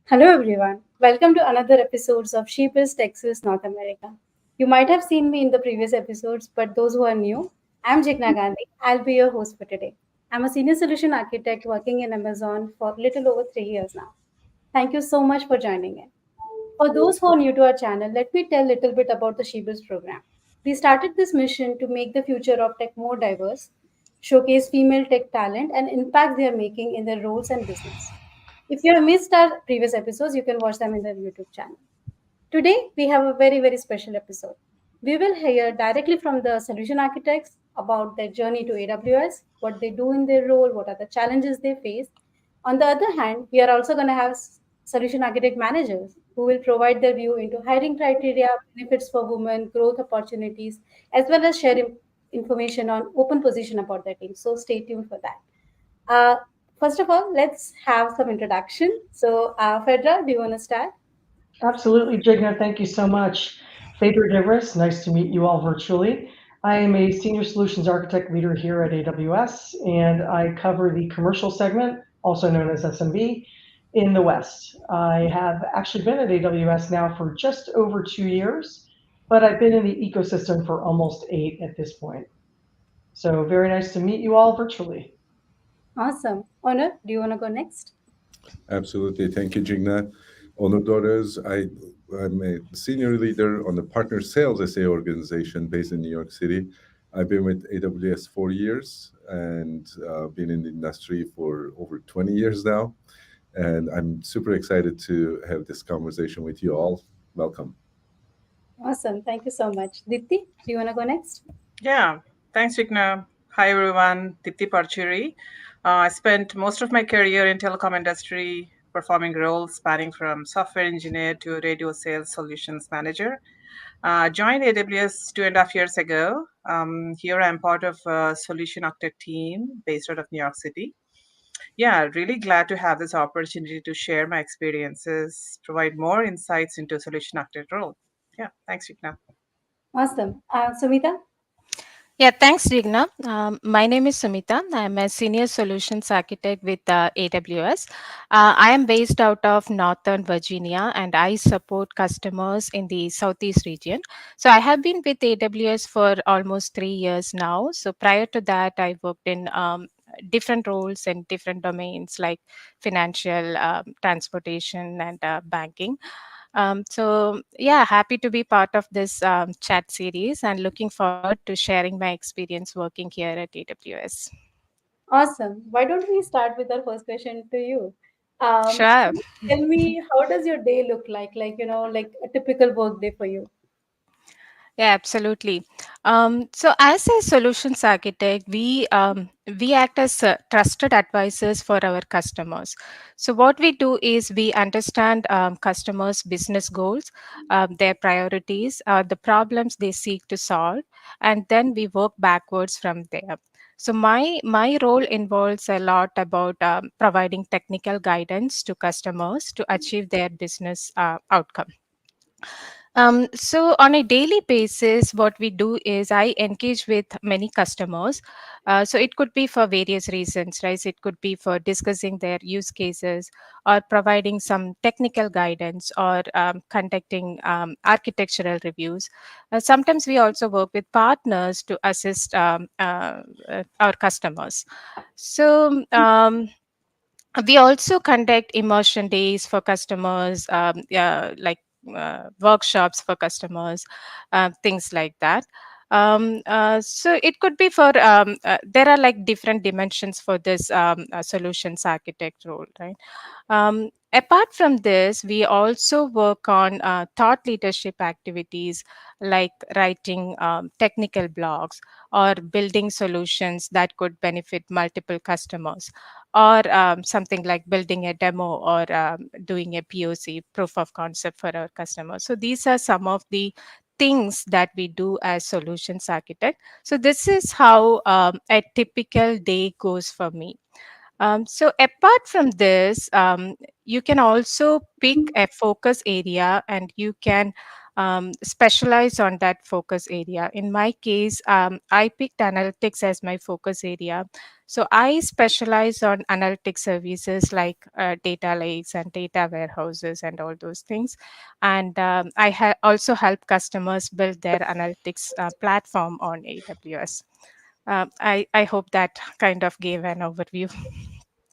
Hello everyone. Welcome to another episodes of Sheepest Texas, North America. You might have seen me in the previous episodes, but those who are new, I'm Jigna Gandhi. I'll be your host for today. I'm a senior solution architect working in Amazon for a little over 3 years now. Thank you so much for joining in. For those who are new to our channel, let me tell a little bit about the Sheepest program. We started this mission to make the future of tech more diverse, showcase female tech talent, and impact they are making in their roles and business. If you have missed our previous episodes, you can watch them in the YouTube channel. Today, we have a very, very special episode. We will hear directly from the solution architects about their journey to AWS, what they do in their role, what are the challenges they face. On the other hand, we are also going to have solution architect managers who will provide their view into hiring criteria, benefits for women, growth opportunities, as well as share information on open position about their team. So stay tuned for that. Uh, First of all, let's have some introduction. So, Fedra, do you want to start? Absolutely, Jigna. Thank you so much. Phaedra Divris, nice to meet you all virtually. I am a senior solutions architect leader here at AWS, and I cover the commercial segment, also known as SMB, in the West. I have actually been at AWS now for just over 2 years, but I've been in the ecosystem for almost 8 at this point. So very nice to meet you all virtually. Awesome. Honor, do you want to go next? Absolutely. Thank you, Jigna. Honor Torres, I'm a senior leader on the Partner Sales SA organization based in New York City. I've been with AWS 4 years and been in the industry for over 20 years now. And I'm super excited to have this conversation with you all. Welcome. Awesome. Thank you so much. Dipti, do you want to go next? Yeah, thanks, Vigna. Hi, everyone. Dipti Parchuri. I spent most of my career in telecom industry, performing roles spanning from software engineer to radio sales solutions manager. Joined AWS 2.5 years ago. Here I'm part of a solution architect team based out of New York City. Yeah, really glad to have this opportunity to share my experiences, provide more insights into solution architect role. Yeah, thanks, Vigna. Awesome. Sumita? Yeah, thanks, Digna. My name is Sumita. I'm a senior solutions architect with AWS. I am based out of Northern Virginia and I support customers in the Southeast region. So I have been with AWS for almost 3 years now. So prior to that, I worked in different roles in different domains like financial, transportation, and banking. Yeah, happy to be part of this chat series and looking forward to sharing my experience working here at AWS. Awesome. Why don't we start with our first question to you? Sure. Tell me, how does your day look like? Like a typical work day for you? Yeah, absolutely. So, as a solutions architect, we act as trusted advisors for our customers. So, what we do is we understand customers' business goals, their priorities, the problems they seek to solve, and then we work backwards from there. So, my role involves a lot about providing technical guidance to customers to achieve their business outcome. So on a daily basis, what we do is I engage with many customers. So it could be for various reasons, right? It could be for discussing their use cases or providing some technical guidance or conducting architectural reviews. Sometimes we also work with partners to assist our customers. So we also conduct immersion days for customers, yeah, like workshops for customers, things like that. So it could be for there are like different dimensions for this solutions architect role, right? Apart from this, we also work on thought leadership activities like writing technical blogs or building solutions that could benefit multiple customers, or something like building a demo or doing a POC, proof of concept for our customers. So these are some of the things that we do as solutions architect. So this is how a typical day goes for me. So apart from this, you can also pick a focus area and you can specialize on that focus area. In my case, I picked analytics as my focus area. So I specialize on analytics services like data lakes and data warehouses and all those things. And I also help customers build their analytics platform on AWS. I hope that kind of gave an overview.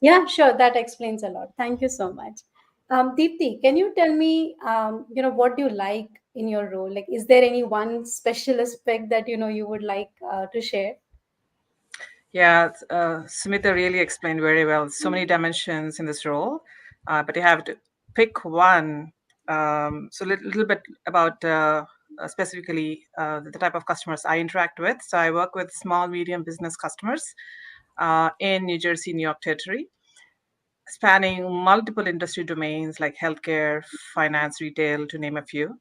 Yeah, sure. That explains a lot. Thank you so much. Deepti, can you tell me, what do you like in your role? Like, is there any one special aspect that, you would like to share? Yeah, Sumita really explained very well. So many dimensions in this role, but you have to pick one. So a little bit about specifically the type of customers I interact with. So I work with small, medium business customers in New Jersey, New York territory, spanning multiple industry domains like healthcare, finance, retail, to name a few.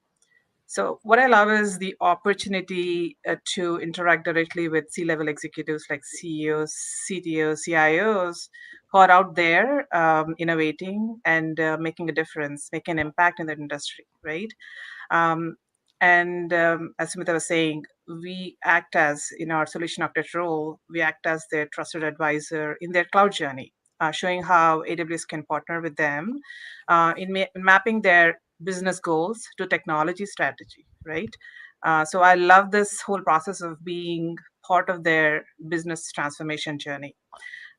So, what I love is the opportunity to interact directly with C level executives like CEOs, CTOs, CIOs who are out there innovating and making a difference, making an impact in the industry, right? Um, and as Smita was saying, we act as, in our solution architect role, we act as their trusted advisor in their cloud journey, showing how AWS can partner with them in mapping their business goals to technology strategy, right? So I love this whole process of being part of their business transformation journey.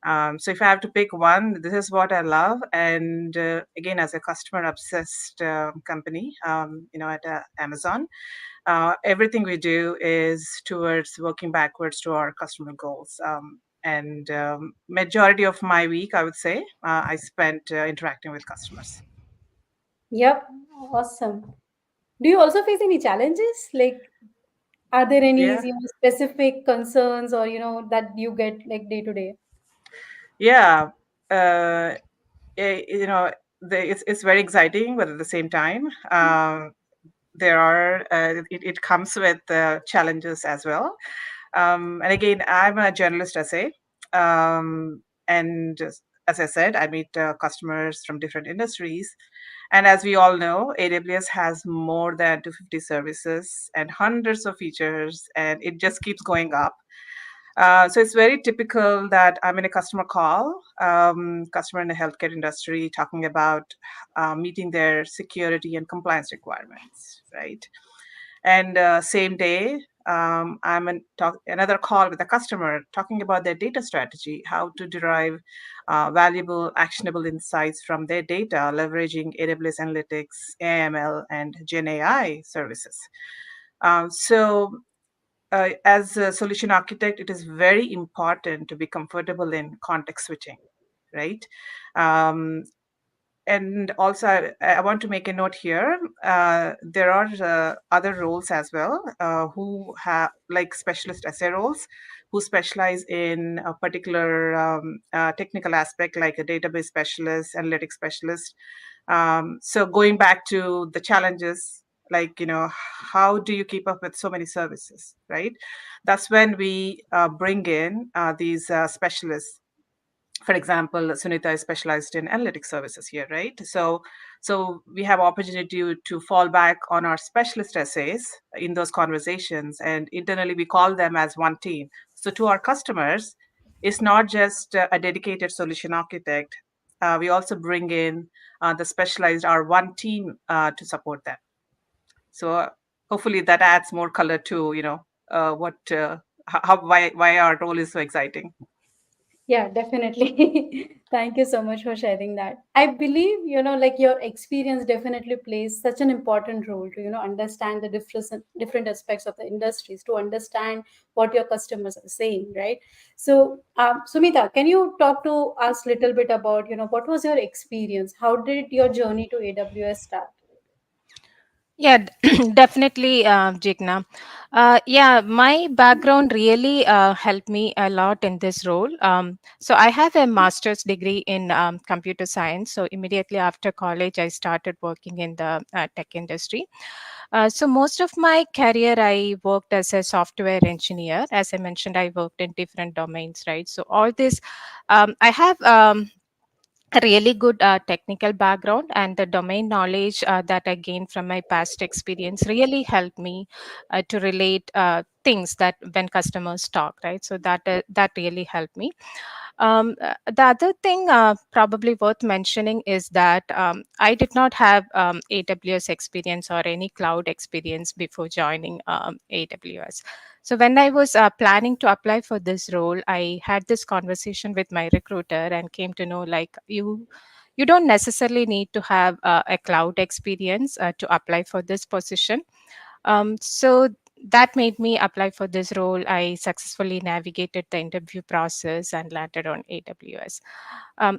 So if I have to pick one, this is what I love. And again, as a customer obsessed company, at Amazon, everything we do is towards working backwards to our customer goals. And majority of my week, I would say, I spent interacting with customers. Yep. Awesome. Do you also face any challenges? Like, are there any, Yeah, specific concerns or, that you get like day to day? yeah. Uh, you know, it's very exciting, but at the same time, there are it comes with challenges as well. And again, I'm a journalist essay, and as I said, I meet customers from different industries. And as we all know, AWS has more than 250 services and hundreds of features, and it just keeps going up. So it's very typical that I'm in a customer call, customer in the healthcare industry, talking about meeting their security and compliance requirements, right? And same day, I'm in another call with a customer talking about their data strategy, how to derive valuable, actionable insights from their data, leveraging AWS Analytics, AML, and Gen AI services. So, as a solution architect, it is very important to be comfortable in context switching, right? Um, and also, I want to make a note here. There are other roles as well who have, like specialist essay roles, who specialize in a particular technical aspect, like a database specialist, analytics specialist. So going back to the challenges, like, how do you keep up with so many services, right? That's when we bring in these specialists. For example, Sunita is specialized in analytics services here, right? So we have opportunity to fall back on our specialist essays in those conversations, and internally we call them as one team. So to our customers, it's not just a dedicated solution architect. We also bring in the specialized our one team to support them. So hopefully that adds more color to what how why our role is so exciting. Yeah, definitely. Thank you so much for sharing that. I believe, like your experience definitely plays such an important role to, understand the different aspects of the industries, to understand what your customers are saying, right? So, Sumita, can you talk to us a little bit about, what was your experience? How did your journey to AWS start? Yeah, definitely, Jigna. Yeah, my background really helped me a lot in this role. So I have a master's degree in computer science. So immediately after college, I started working in the tech industry. So most of my career, I worked as a software engineer. As I mentioned, I worked in different domains, right? So all this, I have. a really good technical background, and the domain knowledge that I gained from my past experience really helped me to relate things that when customers talk, right? So that really helped me. The other thing probably worth mentioning is that I did not have AWS experience or any cloud experience before joining AWS. So when I was planning to apply for this role, I had this conversation with my recruiter and came to know, like, you don't necessarily need to have a cloud experience to apply for this position. So that made me apply for this role. I successfully navigated the interview process and landed on AWS.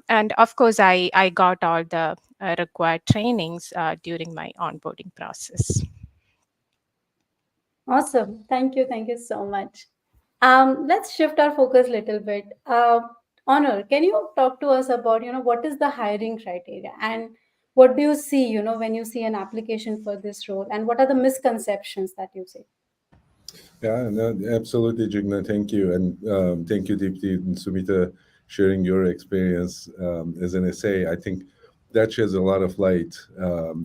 And of course, I got all the required trainings during my onboarding process. Awesome. Thank you. Thank you so much. Let's shift our focus a little bit. Honor, can you talk to us about, what is the hiring criteria and what do you see, when you see an application for this role, and what are the misconceptions that you see? Yeah, no, absolutely, Jigna. Thank you. And thank you, Deepti and Sumita, sharing your experience as an SA. I think that sheds a lot of light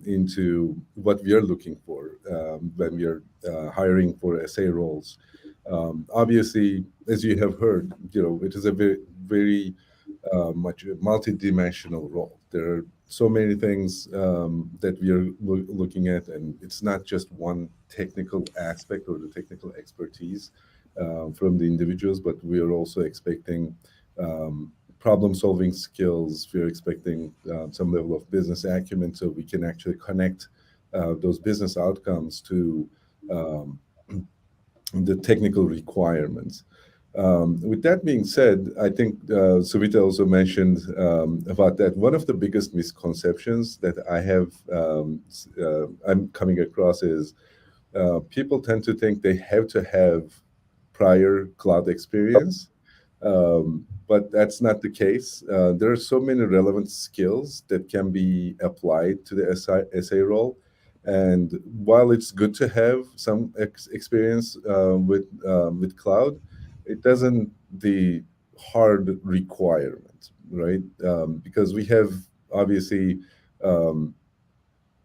into what we are looking for when we are hiring for SA roles. Obviously, as you have heard, it is a very much a multi-dimensional role. There are so many things that we are looking at, and it's not just one technical aspect or the technical expertise from the individuals, but we are also expecting problem-solving skills. We are expecting some level of business acumen, so we can actually connect those business outcomes to um, the technical requirements. With that being said, I think Suvita also mentioned about that. One of the biggest misconceptions that I'm coming across is people tend to think they have to have prior cloud experience, but that's not the case. There are so many relevant skills that can be applied to the SA role. And while it's good to have some experience with cloud, it doesn't the hard requirement, right? Because we have obviously um,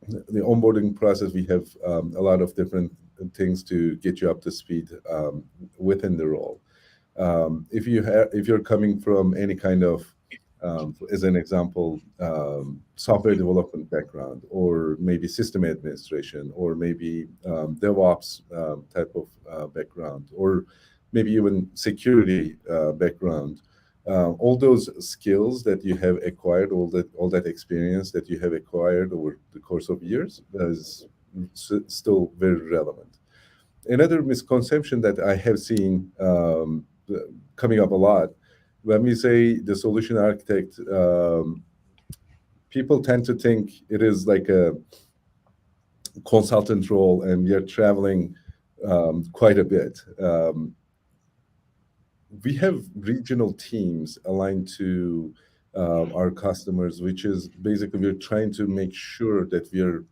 the onboarding process. We have a lot of different things to get you up to speed within the role. If you're coming from any kind of as an example, software development background, or maybe system administration, or maybe DevOps type of background, or maybe even security background, all those skills that you have acquired, all that experience that you have acquired over the course of years, is still very relevant. Another misconception that I have seen coming up a lot when we say the solution architect, people tend to think it is like a consultant role and we are traveling quite a bit. We have regional teams aligned to our customers, which is basically we're trying to make sure that we're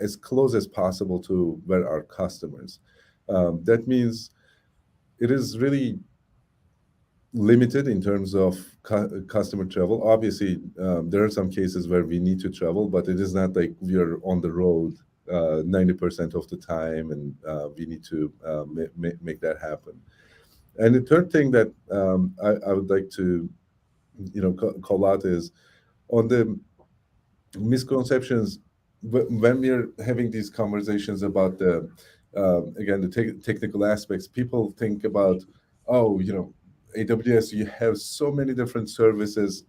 as close as possible to where our customers. That means it is really limited in terms of customer travel. Obviously, there are some cases where we need to travel, but it is not like we are on the road 90% of the time, and we need to make that happen. And the third thing that I would like to, call out is on the misconceptions when we're having these conversations about the again the technical aspects. People think about, oh, AWS, you have so many different services.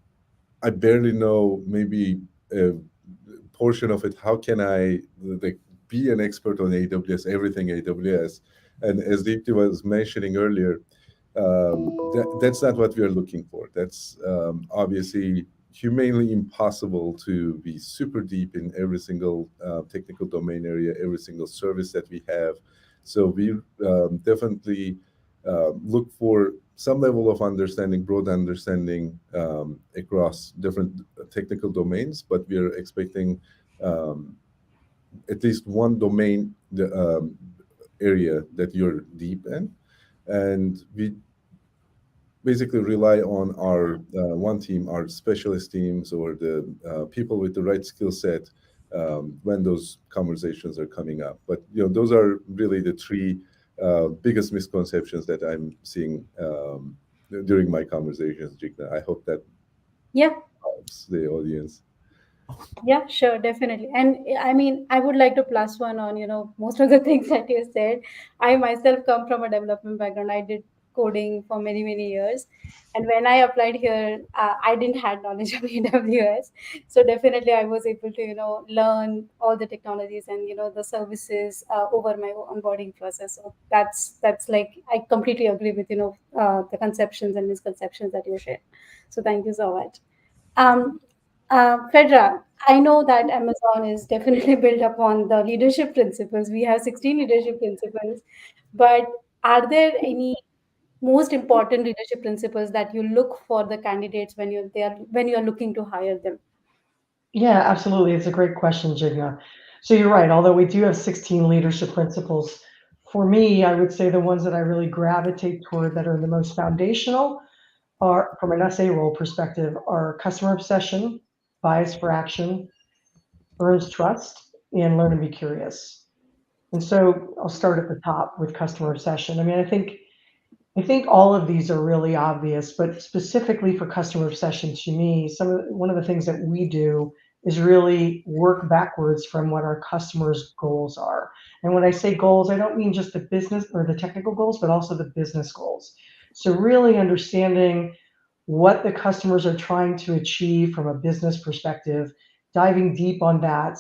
I barely know maybe a portion of it. How can I like be an expert on AWS, everything AWS? And as Deepti was mentioning earlier, that's not what we are looking for. That's obviously humanly impossible to be super deep in every single technical domain area, every single service that we have. So we definitely look for some level of understanding, broad understanding across different technical domains, but we are expecting at least one domain area that you're deep in. And we basically rely on our one team, our specialist teams, or the people with the right skill set when those conversations are coming up. But those are really the three biggest misconceptions that I'm seeing during my conversations, Jigna. I hope that Yeah. helps the audience. Yeah, sure, definitely. And I mean, I would like to plus one on, most of the things that you said. I myself come from a development background. I did coding for many, many years. And when I applied here, I didn't have knowledge of AWS. So definitely I was able to, learn all the technologies and, the services over my onboarding process. So that's like, I completely agree with, the conceptions and misconceptions that you shared. So thank you so much. Um, Fedra, I know that Amazon is definitely built upon the leadership principles. We have 16 leadership principles, but are there any most important leadership principles that you look for the candidates when you're looking to hire them? Yeah, absolutely. It's a great question, Jigna. So you're right. Although we do have 16 leadership principles, for me, I would say the ones that I really gravitate toward that are the most foundational are, from an SA role perspective, are customer obsession, bias for action, earns trust, and learn and be curious. And so I'll start at the top with customer obsession. I mean, I think all of these are really obvious, but specifically for customer obsession, to me, one of the things that we do is really work backwards from what our customers' goals are. And when I say goals, I don't mean just the business or the technical goals, but also the business goals. So really understanding what the customers are trying to achieve from a business perspective, diving deep on that,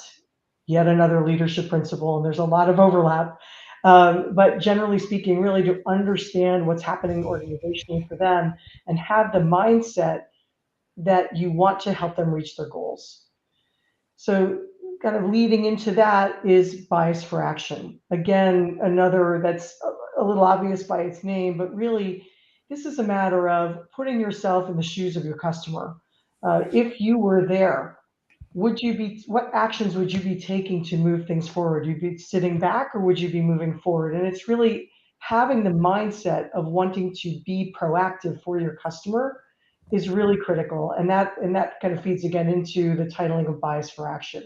yet another leadership principle, and there's a lot of overlap. But generally speaking, really to understand what's happening organizationally for them and have the mindset that you want to help them reach their goals. So, kind of leading into that is bias for action. Again, another that's a little obvious by its name, but really, this is a matter of putting yourself in the shoes of your customer. If you were there, what actions would you be taking to move things forward? You'd be sitting back or would you be moving forward? And it's really having the mindset of wanting to be proactive for your customer is really critical. And that kind of feeds again into the titling of bias for action.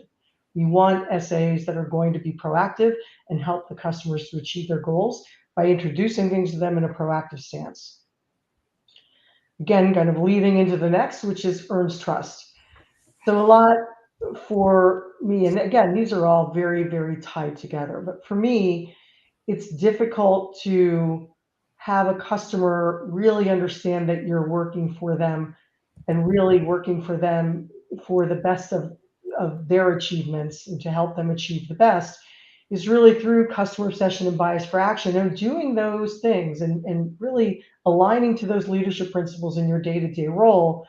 We want SAs that are going to be proactive and help the customers to achieve their goals by introducing things to them in a proactive stance. Again, kind of leading into the next, which is earns trust. So a lot for me, and again, these are all very, very tied together, but for me, it's difficult to have a customer really understand that you're working for them and really working for them for the best of their achievements and to help them achieve the best is really through customer obsession and bias for action and doing those things and really aligning to those leadership principles in your day-to-day role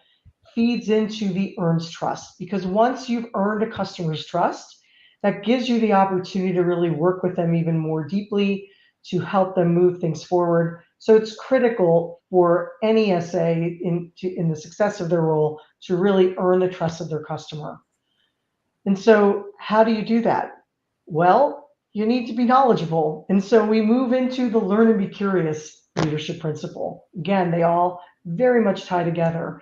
feeds into the earns trust because once you've earned a customer's trust, that gives you the opportunity to really work with them even more deeply to help them move things forward. So it's critical for any SA in the success of their role to really earn the trust of their customer. And so how do you do that? Well, you need to be knowledgeable. And so we move into the learn and be curious leadership principle. Again, they all very much tie together.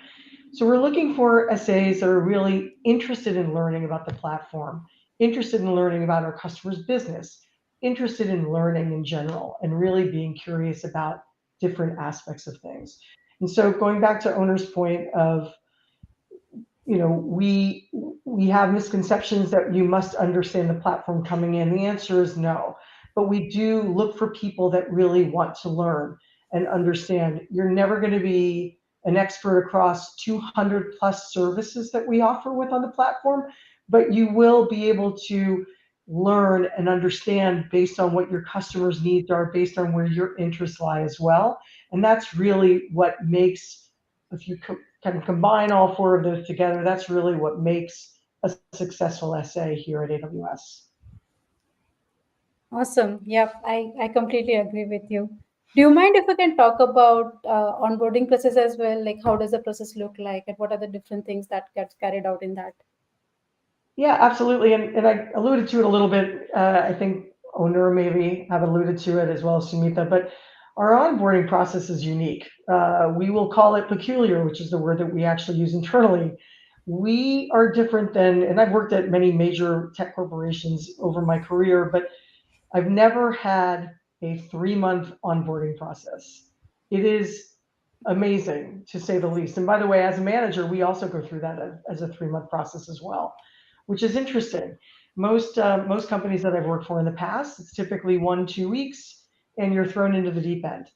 So we're looking for SAs that are really interested in learning about the platform, interested in learning about our customers' business, interested in learning in general, and really being curious about different aspects of things. And so going back to owner's point of, we have misconceptions that you must understand the platform coming in. The answer is no, but we do look for people that really want to learn and understand. You're never going to be an expert across 200 plus services that we offer with on the platform, but you will be able to learn and understand based on what your customers' needs are, based on where your interests lie as well. And that's really what makes, if you kind of combine all four of those together, that's really what makes a successful SA here at AWS. Awesome. Yep, I completely agree with you. Do you mind if we can talk about onboarding process as well? Like how does the process look like and what are the different things that gets carried out in that? Yeah, absolutely. And I alluded to it a little bit. I think Onur maybe have alluded to it as well as Sumita, but Our onboarding process is unique. We will call it peculiar, which is the word that we actually use internally. We are different than, and I've worked at many major tech corporations over my career, but I've never had a 3-month onboarding process. It is amazing, to say the least. And by the way, as a manager, we also go through that as a 3-month process as well, which is interesting. Most companies that I've worked for in the past, it's typically 1-2 weeks, and you're thrown into the deep end.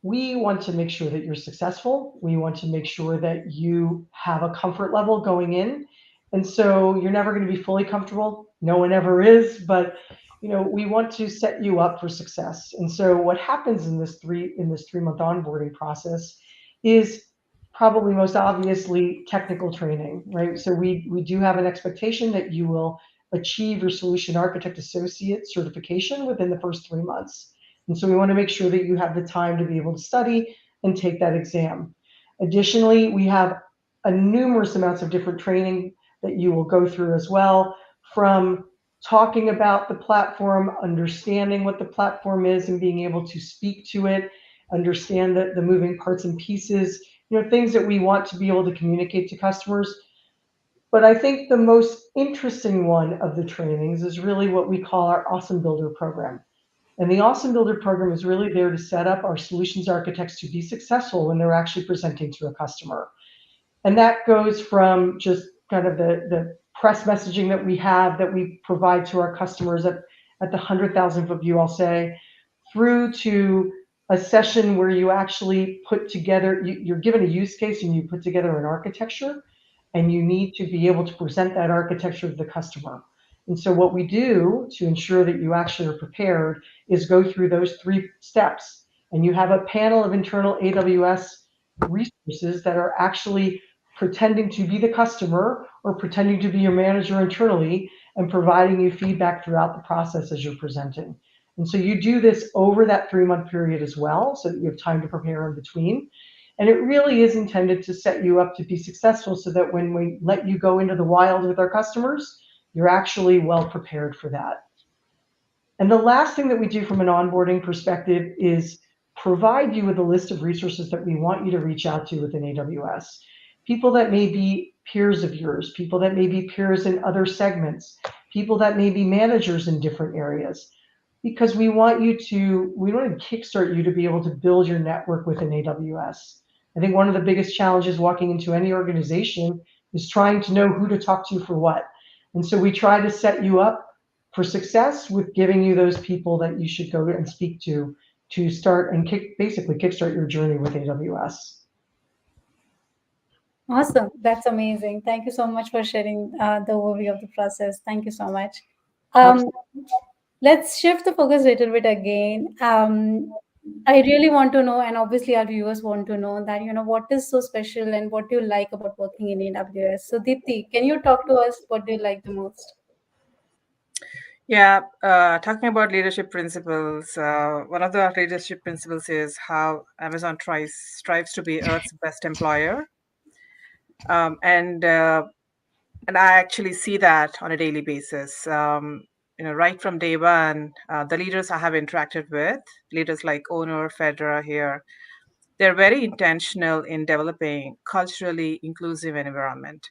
We want to make sure that you're successful. We want to make sure that you have a comfort level going in. And so you're never going to be fully comfortable. No one ever is, but we want to set you up for success. And so what happens in this 3-month onboarding process is probably most obviously technical training, right? So we do have an expectation that you will achieve your solution architect associate certification within the first 3 months. And so we want to make sure that you have the time to be able to study and take that exam. Additionally, we have a numerous amounts of different training that you will go through as well, from talking about the platform, understanding what the platform is and being able to speak to it, understand the moving parts and pieces, things that we want to be able to communicate to customers. But I think the most interesting one of the trainings is really what we call our Awesome Builder program. And the Awesome Builder program is really there to set up our solutions architects to be successful when they're actually presenting to a customer. And that goes from just kind of the press messaging that we provide to our customers at the 100,000-foot view, I'll say, through to a session where you actually put together, you're given a use case and you put together an architecture, and you need to be able to present that architecture to the customer. And so what we do to ensure that you actually are prepared is go through those 3 steps. And you have a panel of internal AWS resources that are actually pretending to be the customer or pretending to be your manager internally and providing you feedback throughout the process as you're presenting. And so you do this over that 3-month period as well, so that you have time to prepare in between. And it really is intended to set you up to be successful so that when we let you go into the wild with our customers, you're actually well prepared for that. And the last thing that we do from an onboarding perspective is provide you with a list of resources that we want you to reach out to within AWS. People that may be peers of yours, people that may be peers in other segments, people that may be managers in different areas, because we want to kickstart you to be able to build your network within AWS. I think one of the biggest challenges walking into any organization is trying to know who to talk to for what. And so we try to set you up for success with giving you those people that you should go and speak to start and basically kickstart your journey with AWS. Awesome. That's amazing. Thank you so much for sharing the overview of the process. Thank you so much. Let's shift the focus a little bit again. I really want to know, and obviously our viewers want to know that, what is so special and what do you like about working in AWS? So Deepti, can you talk to us? What do you like the most? Yeah, talking about leadership principles, one of the leadership principles is how Amazon strives to be Earth's best employer. And I actually see that on a daily basis. Right from day one, the leaders I have interacted with, leaders like Owner, Fedra here, they're very intentional in developing culturally inclusive environment.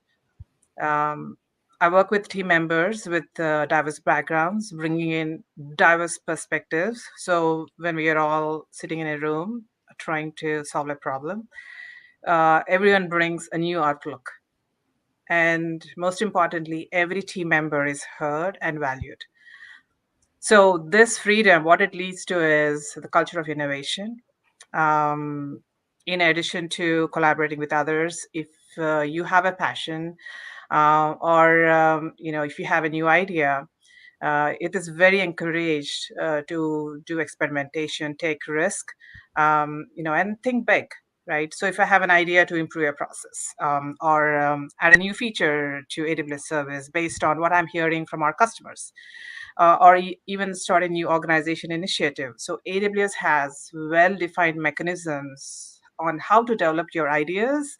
I work with team members with diverse backgrounds, bringing in diverse perspectives. So when we are all sitting in a room trying to solve a problem, everyone brings a new outlook. And most importantly, every team member is heard and valued. So this freedom, what it leads to is the culture of innovation. In addition to collaborating with others, if you have a passion or if you have a new idea, it is very encouraged to do experimentation, take risk, and think big. Right. So if I have an idea to improve a process or add a new feature to AWS service based on what I'm hearing from our customers, or even start a new organization initiative. So AWS has well-defined mechanisms on how to develop your ideas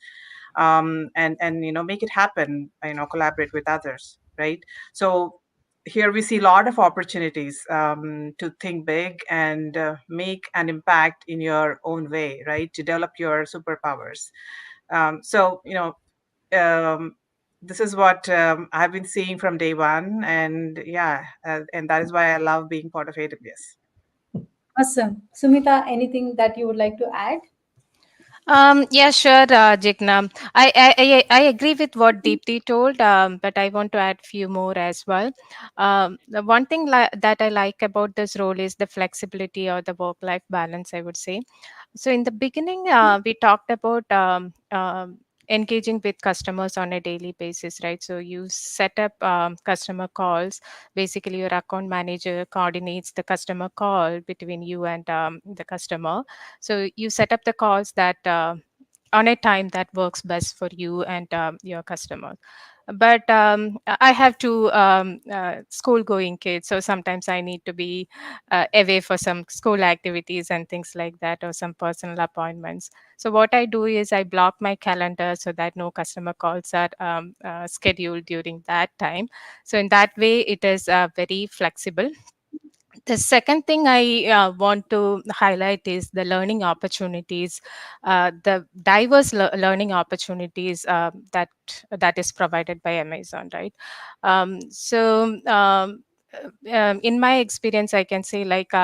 and make it happen, collaborate with others, right? So here we see a lot of opportunities to think big and make an impact in your own way, right? To develop your superpowers. So, um, this is what I've been seeing from day one, and yeah, and that is why I love being part of AWS. Awesome. Sumita, anything that you would like to add? Yeah, sure, Jigna. I agree with what Deepthi told, but I want to add few more as well. The one thing that I like about this role is the flexibility or the work-life balance, I would say. So in the beginning, we talked about engaging with customers on a daily basis, right? So you set up customer calls. Basically, your account manager coordinates the customer call between you and the customer. So you set up the calls that on a time that works best for you and your customer. But I have two school going kids, so sometimes I need to be away for some school activities and things like that, or some personal appointments. So what I do is I block my calendar so that no customer calls are scheduled during that time. So in that way it is very flexible. The second thing I want to highlight is the learning opportunities, the diverse learning opportunities that is provided by Amazon, right? In my experience, I can say like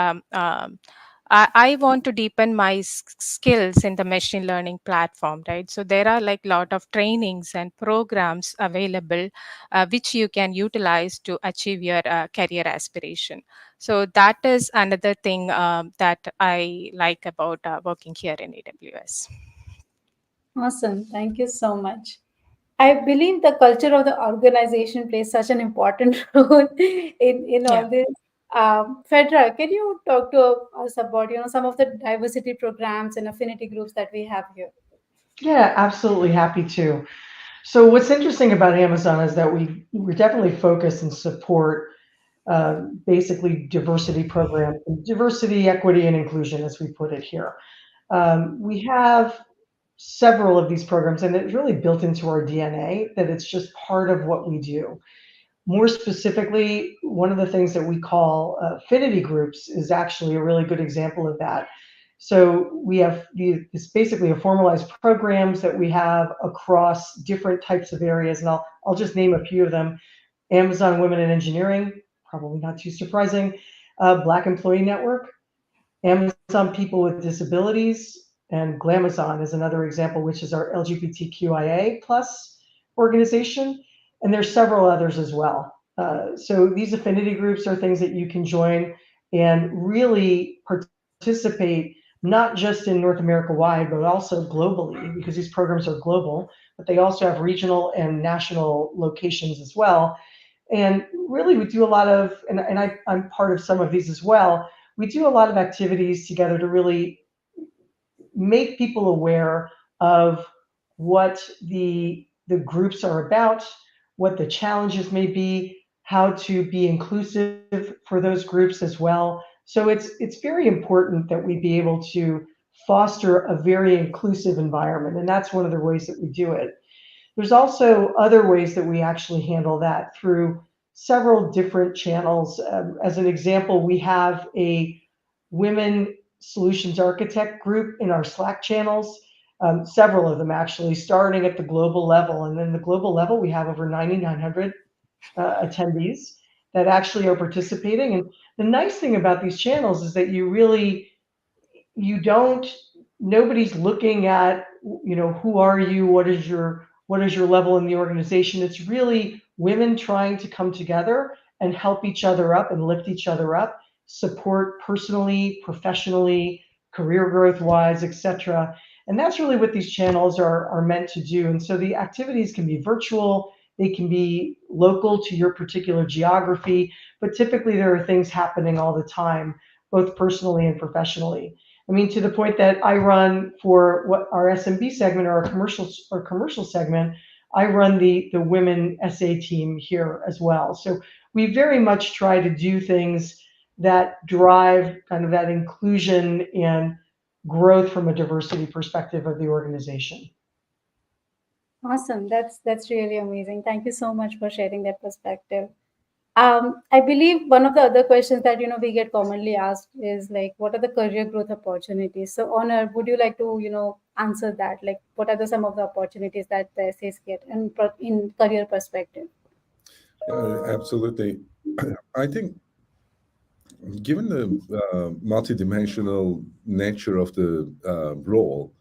I want to deepen my skills in the machine learning platform, right? So there are like lot of trainings and programs available, which you can utilize to achieve your career aspiration. So that is another thing that I like about working here in AWS. Awesome. Thank you so much. I believe the culture of the organization plays such an important role in Yeah. all this. Fedra, can you talk to us about some of the diversity programs and affinity groups that we have here? Yeah, absolutely happy to. So what's interesting about Amazon is that we're definitely focused and support basically diversity programs, diversity, equity, and inclusion, as we put it here. We have several of these programs, and it's really built into our DNA that it's just part of what we do. More specifically, one of the things that we call affinity groups is actually a really good example of that. So we have it's basically a formalized programs that we have across different types of areas, and I'll just name a few of them. Amazon Women in Engineering, probably not too surprising. Black Employee Network, Amazon People with Disabilities, and Glamazon is another example, which is our LGBTQIA plus organization. And there's several others as well. So these affinity groups are things that you can join and really participate, not just in North America wide, but also globally, because these programs are global, but they also have regional and national locations as well. And really, we do a lot of, I'm part of some of these as well. We do a lot of activities together to really make people aware of what the groups are about, what the challenges may be, how to be inclusive for those groups as well. So it's very important that we be able to foster a very inclusive environment, and that's one of the ways that we do it. There's also other ways that we actually handle that through several different channels. As an example, we have a women solutions architect group in our Slack channels, several of them actually, starting at the global level. And then the global level, we have over 9,900 attendees that actually are participating. And the nice thing about these channels is that you don't nobody's looking at who are you, what is your level in the organization. It's really women trying to come together and help each other up and lift each other up, support personally, professionally, career growth wise, etc. And that's really what these channels are meant to do. And so the activities can be virtual, they can be local to your particular geography, but typically there are things happening all the time, both personally and professionally. I mean, to the point that I run for what our SMB segment or our commercial segment, I run the women SA team here as well. So we very much try to do things that drive kind of that inclusion and growth from a diversity perspective of the organization. Awesome. That's really amazing. Thank you so much for sharing that perspective. I believe one of the other questions that we get commonly asked is like, what are the career growth opportunities? So, Honor, would you like to answer that? Like, what are some of the opportunities that the SAs get in career perspective? Yeah, absolutely. I think given the multidimensional nature of the role,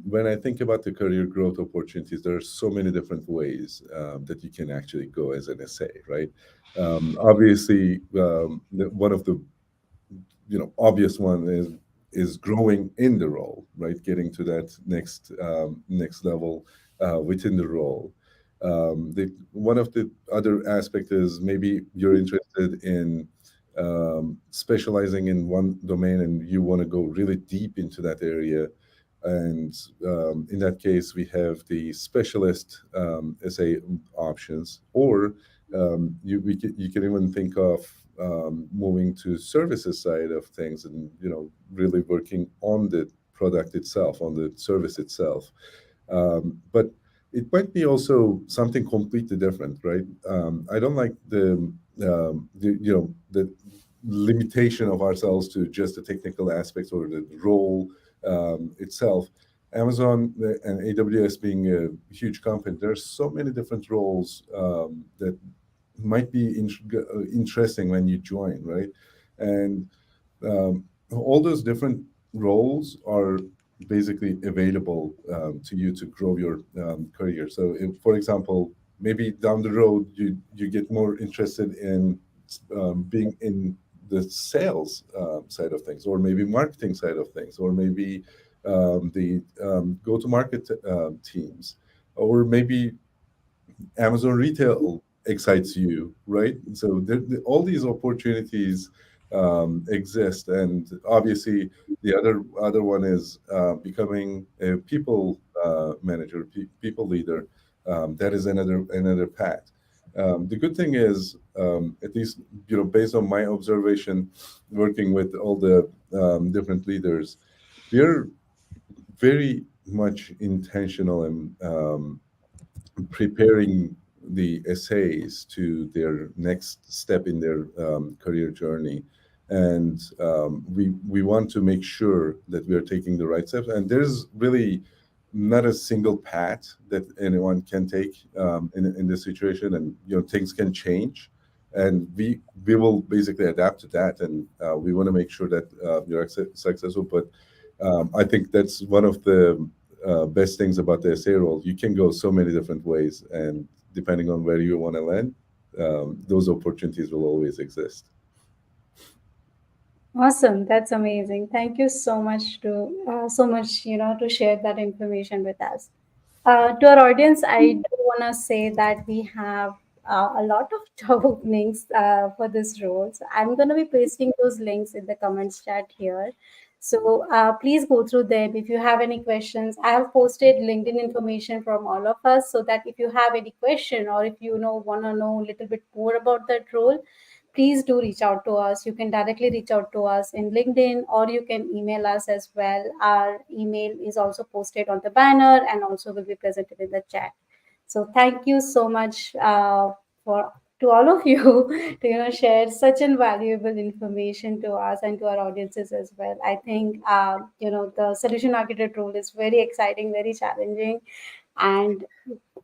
when I think about the career growth opportunities, there are so many different ways that you can actually go as an SA, right? Obviously, one of the obvious one is growing in the role, right? Getting to that next level within the role. One of the other aspect is maybe you're interested in specializing in one domain and you want to go really deep into that area. And in that case, we have the specialist SA options, or you can even think of moving to services side of things, and really working on the product itself, on the service itself. But it might be also something completely different, right? I don't like the limitation of ourselves to just the technical aspects or the role itself. Amazon and AWS being a huge company, there's so many different roles that might be interesting when you join, right? And all those different roles are basically available to you to grow your career. So, if, for example, maybe down the road you get more interested in being in the sales side of things, or maybe marketing side of things, or maybe the go-to-market teams, or maybe Amazon retail excites you, right? So all these opportunities exist, and obviously the other one is becoming a people manager, people leader. That is another path. The good thing is, at least based on my observation, working with all the different leaders, we are very much intentional and preparing the essays to their next step in their career journey. And we want to make sure that we are taking the right steps. And there's really not a single path that anyone can take in this situation. And things can change, and we will basically adapt to that. And we want to make sure that you're successful. But I think that's one of the best things about the SA role. You can go so many different ways, and depending on where you want to land, those opportunities will always exist. Awesome, that's amazing. Thank you so much to share that information with us. To our audience, I do want to say that we have a lot of job openings for this role. So I'm going to be pasting those links in the comments chat here. So please go through them. If you have any questions, I have posted LinkedIn information from all of us, so that if you have any question, or if want to know a little bit more about that role, please do reach out to us. You can directly reach out to us in LinkedIn, or you can email us as well. Our email is also posted on the banner and also will be presented in the chat. So thank you so much for to all of you to share such invaluable information to us and to our audiences as well. I think the solution architect role is very exciting, very challenging, and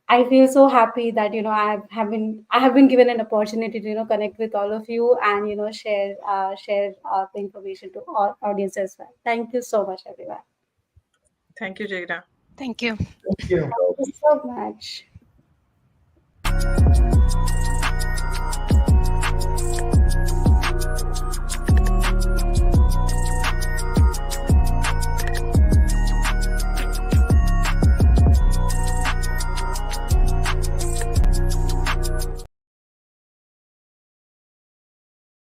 I feel so happy that I have been given an opportunity to connect with all of you and share the information to our audience as well. Thank you so much, everyone. Thank you, Jagna. Thank you. Thank you. Thank you so much.